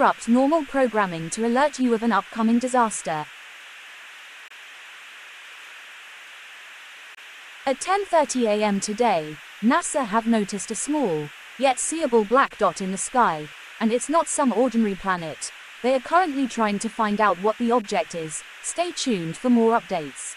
interrupt normal programming to alert you of an upcoming disaster. At 10:30 a.m. today, NASA have noticed a small, yet seeable black dot in the sky, and it's not some ordinary planet. They are currently trying to find out what the object is. Stay tuned for more updates.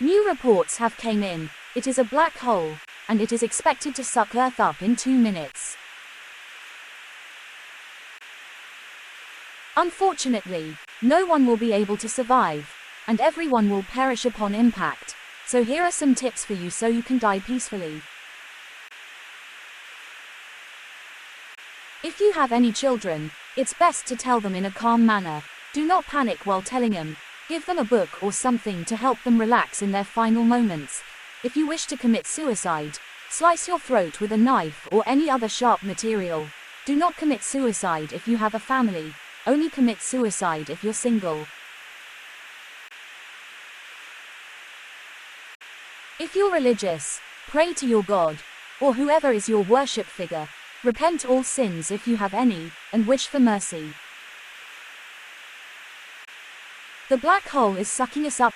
New reports have came in. It is a black hole, and it is expected to suck Earth up in 2 minutes. Unfortunately, no one will be able to survive, and everyone will perish upon impact. So here are some tips for you so you can die peacefully. If you have any children, it's best to tell them in a calm manner. Do not panic while telling them. Give them a book or something to help them relax in their final moments. If you wish to commit suicide, slice your throat with a knife or any other sharp material. Do not commit suicide if you have a family. Only commit suicide if you're single. If you're religious, pray to your God, or whoever is your worship figure. Repent all sins if you have any, and wish for mercy. The black hole is sucking us up.